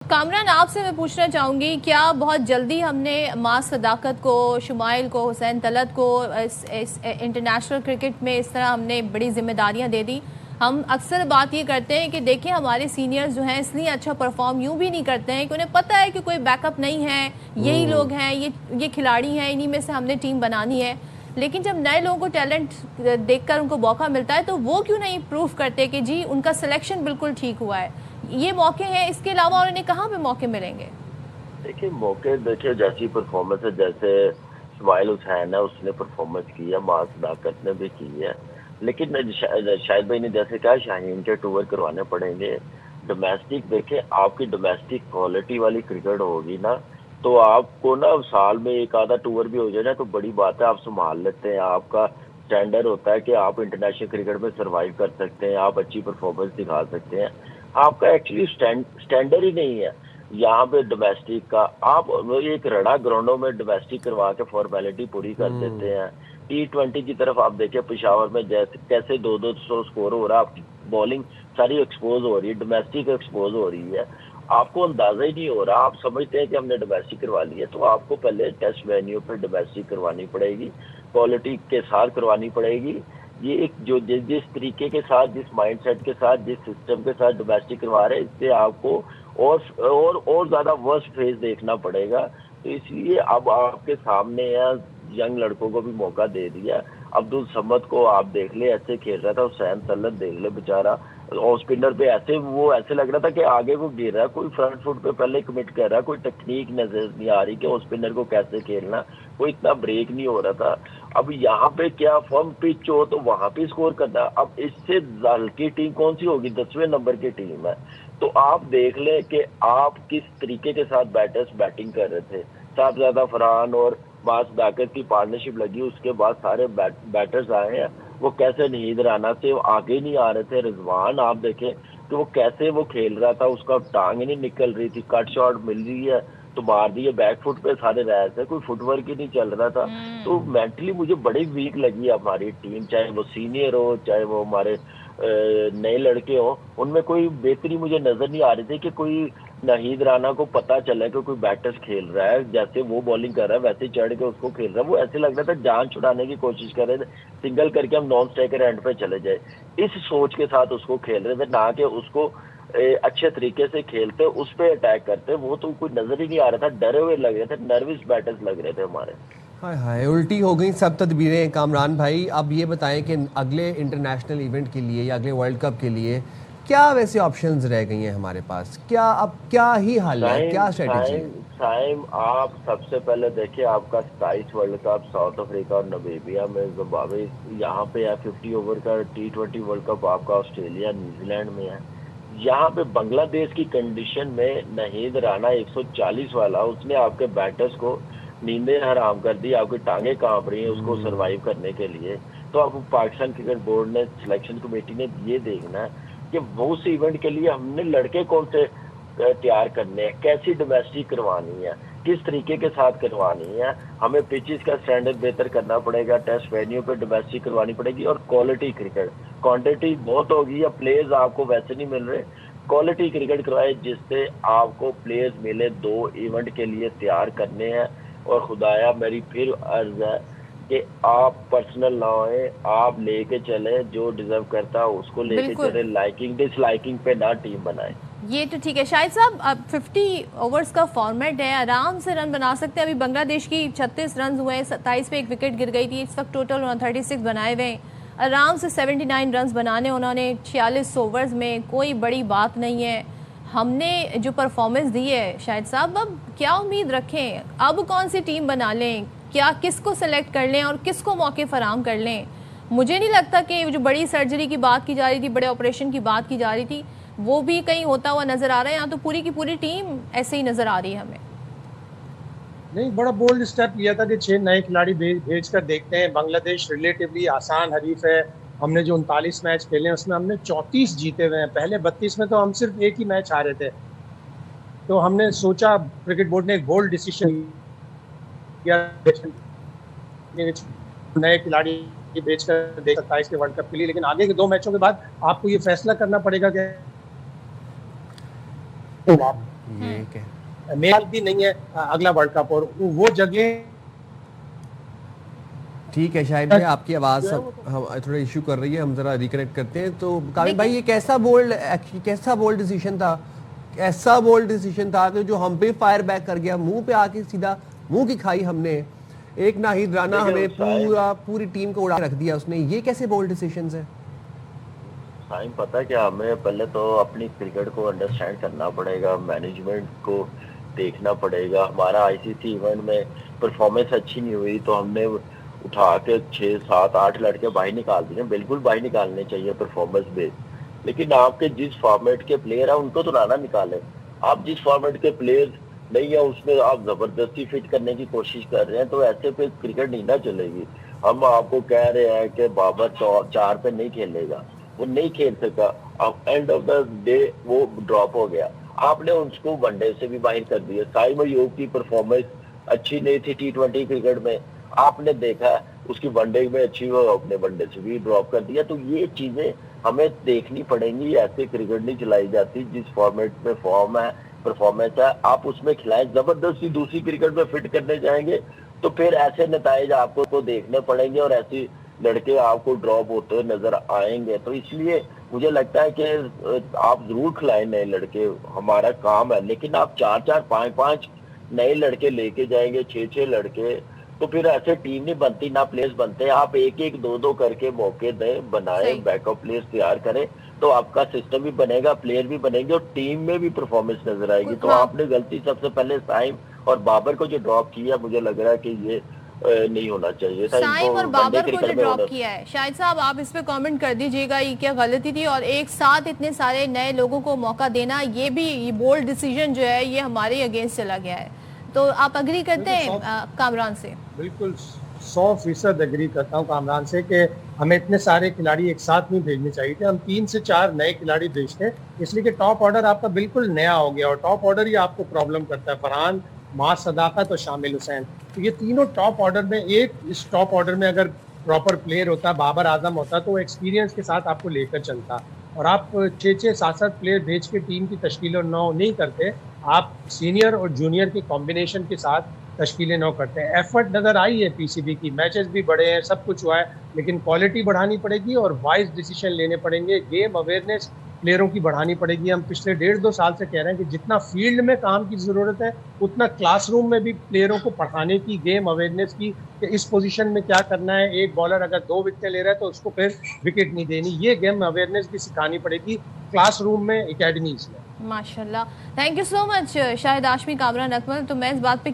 कामरान, आपसे मैं पूछना चाहूँगी, क्या बहुत जल्दी हमने मां सदाकत को, शुमाइल को, हुसैन तलत को इस इंटरनेशनल क्रिकेट में इस तरह हमने बड़ी जिम्मेदारियां दे दी? हम अक्सर बात ये करते हैं कि देखिए हमारे सीनियर्स जो हैं इसलिए अच्छा परफॉर्म यूं भी नहीं करते हैं कि उन्हें पता है कि कोई बैकअप नहीं है, यही लोग हैं, ये खिलाड़ी हैं, इन्हीं में से हमने टीम बनानी है। लेकिन जब नए लोगों को टैलेंट देखकर उनको मौका मिलता है तो वो क्यों नहीं प्रूव करते कि जी उनका सिलेक्शन बिल्कुल ठीक हुआ है? ये मौके हैं, इसके अलावा और इन्हें कहाँ पे मौके मिलेंगे? देखिए मौके, देखिए जैसी परफॉर्मेंस है, जैसे इस्माइल हुसैन है उसने परफॉर्मेंस की है, मां सदाकत ने भी की है। लेकिन शाहिद भाई ने जैसे कहा शाहीन के टूर करवाने पड़ेंगे। डोमेस्टिक देखे, आपकी डोमेस्टिक क्वालिटी वाली क्रिकेट होगी ना, तो आपको ना साल में एक आधा टूर भी हो जाए ना तो बड़ी बात है, आप संभाल लेते हैं। आपका स्टैंडर्ड होता है कि आप इंटरनेशनल क्रिकेट में सर्वाइव कर सकते हैं, आप अच्छी परफॉर्मेंस दिखा सकते हैं। आपका एक्चुअली स्टैंडर्ड ही नहीं है यहाँ पे डोमेस्टिक का। आप एक रड़ा ग्राउंडों में डोमेस्टिक करवा के फॉर्मेलिटी पूरी कर देते हैं। T20 की तरफ आप देखें, पिशावर में जैसे कैसे 2-2 स्कोर हो रहा है, आपकी बॉलिंग सारी एक्सपोज हो रही है, डोमेस्टिक एक्सपोज हो रही है, आपको अंदाजा ही नहीं हो रहा। आप समझते हैं कि हमने डोमेस्टिक करवा ली है, तो आपको पहले टेस्ट वेन्यू पर डोमेस्टिक करवानी पड़ेगी, क्वालिटी के साथ करवानी पड़ेगी। ये एक जो जिस तरीके के साथ, जिस माइंडसेट के साथ, जिस सिस्टम के साथ डोमेस्टिक करवा रहे हैं, इससे आपको और ज्यादा वर्स्ट फेज देखना पड़ेगा। तो इसलिए अब आपके सामने है, यंग लड़कों को भी मौका दे दिया। अब्दुल समद को आप देख ले, ऐसे खेल रहा था। हुसैन तलत देख ले बेचारा, ऑफ स्पिनर पे ऐसे लग रहा था कि आगे को गिर रहा है, कोई फ्रंट फुट पे पहले कमिट कर रहा है, कोई टेक्निक नजर नहीं आ रही कि ऑफ स्पिनर को कैसे खेलना, कोई इतना ब्रेक नहीं हो रहा था। अब यहाँ पे क्या फर्म पिच हो तो वहां पे स्कोर करना। अब इससे हल्की टीम कौन सी होगी? 10वें नंबर की टीम है। तो आप देख ले कि आप किस तरीके के साथ बैटर्स बैटिंग कर रहे थे। साहबजादा फरहान और मां सदाकत की पार्टनरशिप लगी, उसके बाद सारे बैटर्स आए हैं, वो कैसे नींद राना से वो आगे नहीं आ रहे थे। रिजवान आप देखें कि वो कैसे वो खेल रहा था, उसका टांग ही नहीं निकल रही थी, कट शॉट मिल रही है तो मार दिए, बैक फुट पे सारे रह थे, कोई फुटवर्क ही नहीं चल रहा था। तो मेंटली मुझे बड़ी वीक लगी हमारी टीम, चाहे वो सीनियर हो चाहे वो हमारे नए लड़के हो, उनमें कोई बेहतरी मुझे नजर नहीं आ रही थी कि कोई नाहिद राना को पता चला कि कोई बैटर्स खेल रहा है, जैसे वो बॉलिंग कर रहा है वैसे चढ़ के उसको खेल रहा है। वो ऐसे लग रहा था जान छुड़ाने की कोशिश कर रहे थे, सिंगल करके हम नॉन स्ट्राइकर एंड पे चले जाए, इस सोच के साथ उसको खेल रहे थे, ना कि उसको अच्छे तरीके से खेलते, उस पर अटैक करते। वो तो कोई नजर ही नहीं आ रहा था, डरे हुए लग रहे थे, नर्वस बैटर्स लग रहे थे हमारे। हाय हाय, उल्टी हो गई सब तदबीरें कामरान भाई। अब ये बताएं कि अगले इंटरनेशनल इवेंट के लिए या अगले वर्ल्ड कप के लिए क्या वैसे ऑप्शंस रह गई हैं हमारे पास? क्या अब क्या ही हल है, क्या स्ट्रेटेजी है? टाइम आप सबसे पहले देखिए, आपका 27 वर्ल्ड कप साउथ अफ्रीका और नमीबिया में, जिम्बाब्वे यहाँ पे है। 50 ओवर का T20 वर्ल्ड कप आपका ऑस्ट्रेलिया न्यूजीलैंड में है। यहाँ पे बांग्लादेश की कंडीशन में नाहिद राना 140 वाला, उसने आपके बैटर्स को नींदें हराम कर दी, आपकी टांगे कांप रही हैं उसको सरवाइव करने के लिए। तो अब पाकिस्तान क्रिकेट बोर्ड ने, सिलेक्शन कमेटी ने ये देखना है कि वो उस इवेंट के लिए हमने लड़के कौन से तैयार करने हैं, कैसी डोमेस्टिक करवानी है, किस तरीके के साथ करवानी है। हमें पिचेस का स्टैंडर्ड बेहतर करना पड़ेगा, टेस्ट वेन्यू पे डोमेस्टिक करवानी पड़ेगी, और क्वालिटी क्रिकेट, क्वांटिटी बहुत होगी या प्लेयर्स आपको वैसे नहीं मिल रहे, क्वालिटी क्रिकेट करवाए जिससे आपको प्लेयर्स मिले। 2 इवेंट के लिए तैयार करने हैं, और खुदाया मेरी फिर अर्ज है कि आप पर्सनल ना होए, आप लेके चले, जो डिजर्व करता है उसको लेके चले, लाइकिंग डिसलाइकिंग पे ना टीम बनाए। ये तो ठीक है शाहिद साहब, अब 50 ओवर्स का फॉर्मेट है, आराम से रन बना सकते हैं। अभी बांग्लादेश की 36 रन हुए हैं, 27 पे एक विकेट गिर गई थी, इस वक्त टोटल 36 बनाए हुए हैं। आराम से 79 रन बनाने उन्होंने 46 ओवर्स में, कोई बड़ी बात नहीं है। हमने जो परफॉर्मेंस दी है शाहिद साहब, अब क्या उम्मीद रखें? अब कौन सी टीम बना लें, क्या किसको सेलेक्ट कर लें और किसको मौके फराम कर लें? मुझे नहीं लगता कि जो बड़ी सर्जरी की बात की जा रही थी, बड़े ऑपरेशन की बात की जा रही थी, वो भी कहीं होता हुआ नजर आ रहा है। यहाँ तो पूरी की पूरी टीम ऐसे ही नजर आ रही है हमें। नहीं, बड़ा बोल्ड स्टेप लिया था कि 6 नए खिलाड़ी भेज कर देखते हैं। बांग्लादेश रिलेटिवली आसान हरीफ है। हमने जो 39 मैच खेले उसमें हमने 34 जीते हुए हैं। पहले 32 में तो हम सिर्फ एक ही मैच हारे थे। तो हमने सोचा, क्रिकेट बोर्ड ने एक बोल्ड डिसीजन किया, नए खिलाड़ी भेज कर देख 27 के वर्ल्ड कप के लिए। लेकिन आगे के 2 मैचों के बाद आपको ये फैसला करना पड़ेगा कि ये क्या मेरा भी नहीं है अगला वर्ल्ड कप, और वो जगह ठीक है। शाहिद भाई आपकी आवाज़ हम थोड़ा इशू कर रही है, हम ज़रा रिकनेक्ट करते हैं। तो काबिल भाई ये कैसा बोल्ड डिसीजन था, ऐसा बोल्ड डिसीजन था कि जो हम पे फायर बैक कर गया, मुंह पे आके सीधा मुंह की खाई हमने। एक नाहिद राना हमें पूरी टीम को उड़ा रख दिया उसने। ये कैसे बोल्ड डिसीजन है? टाइम पता है क्या, हमें पहले तो अपनी क्रिकेट को अंडरस्टैंड करना पड़ेगा, मैनेजमेंट को देखना पड़ेगा। हमारा आईसीसी इवेंट में परफॉर्मेंस अच्छी नहीं हुई तो हमने उठा के 6, 7, 8 लड़के बाहर निकाल दिए। बिल्कुल बाहर निकालने चाहिए परफॉर्मेंस बेस, लेकिन आपके जिस फॉर्मेट के प्लेयर है उनको तो ना निकालें। आप जिस फॉर्मेट के प्लेयर नहीं है उसमें आप जबरदस्ती फिट करने की कोशिश कर रहे हैं, तो ऐसे पे क्रिकेट नहीं ना चलेगी। हम आपको कह रहे हैं कि बाबर 4 पे नहीं खेलेगा, वो नहीं खेल सका। अब एंड ऑफ द डे वो ड्रॉप हो गया, आपने उसको वनडे से भी बाहर कर दिया। साइम अयूब की परफॉर्मेंस अच्छी नहीं थी T20 क्रिकेट में, आपने देखा उसकी वनडे में अच्छी हो, अपने वनडे से भी ड्रॉप कर दिया। तो ये चीजें हमें देखनी पड़ेंगी, ऐसे क्रिकेट नहीं चलाई जाती। जिस फॉर्मेट में फॉर्म है, परफॉर्मेंस है, आप उसमें खिलाएं। जबरदस्ती दूसरी क्रिकेट में फिट करने जाएंगे तो फिर ऐसे नतीजे आपको तो देखने पड़ेंगे और ऐसी लड़के आपको ड्रॉप होते हुए नजर आएंगे। तो इसलिए मुझे लगता है कि आप जरूर खिलाएं नए लड़के, हमारा काम है। लेकिन आप 4-4, 5-5 नए लड़के लेके जाएंगे, 6-6 लड़के, तो फिर ऐसे टीम नहीं बनती, ना प्लेयर्स बनते। आप 1-1, 2-2 करके मौके दें, बनाए, बैकअप प्लेयर्स तैयार करें, तो आपका सिस्टम भी बनेगा, प्लेयर भी बनेंगे और टीम में भी परफॉर्मेंस नजर आएगी। तो आपने गलती सबसे पहले साइम और बाबर को जो ड्रॉप किया, मुझे लग रहा है कि ये नहीं होना चाहिए था। साइम और बाबर को जो ड्रॉप किया है, शाहिद साहब आप इस पे कमेंट कर दीजिएगा, ये क्या गलती थी? और एक साथ इतने सारे नए लोगों को मौका देना, ये भी बोल्ड डिसीजन जो है ये हमारे अगेंस्ट चला गया है। तो आप अग्री करते हैं कामरान से? बिल्कुल 100% एग्री करता हूँ कामरान से कि हमें इतने सारे खिलाड़ी एक साथ नहीं भेजने चाहिए थे। हम 3 से 4 नए खिलाड़ी भेजते हैं, इसलिए कि टॉप ऑर्डर आपका बिल्कुल नया हो गया और टॉप ऑर्डर ही आपको प्रॉब्लम करता है। फरहान, मास सदाकत और शामिल हुसैन, तो ये तीनों टॉप ऑर्डर में, एक इस टॉप ऑर्डर में अगर प्रॉपर प्लेयर होता, बाबर आजम होता, तो एक्सपीरियंस के साथ आपको लेकर चलता। और आप 6-6, 7-7 प्लेयर भेज के टीम की तश्कील 9 नहीं करते, आप सीनियर और जूनियर के कॉम्बिनेशन के साथ तश्कीलें 9 करते हैं। एफर्ट नज़र आई है पीसीबी की, मैचेस भी बढ़े हैं, सब कुछ हुआ है, लेकिन क्वालिटी बढ़ानी पड़ेगी और वाइज डिसीजन लेने पड़ेंगे। गेम अवेयरनेस प्लेयरों की बढ़ानी पड़ेगी। हम पिछले 1.5-2 साल से कह रहे हैं कि जितना फील्ड में काम की ज़रूरत है, उतना क्लासरूम में भी प्लेयरों को पढ़ाने की, गेम अवेयरनेस की, कि इस पोजीशन में क्या करना है। एक बॉलर अगर 2 विकेटें ले रहा है तो उसको फिर विकेट नहीं देनी, ये गेम अवेयरनेस भी सिखानी पड़ेगी क्लासरूम में, एकेडमीज में। माशाल्लाह, thank you so much Shahid Hashmi, Kamran Akmal. तो मैं इस बात पे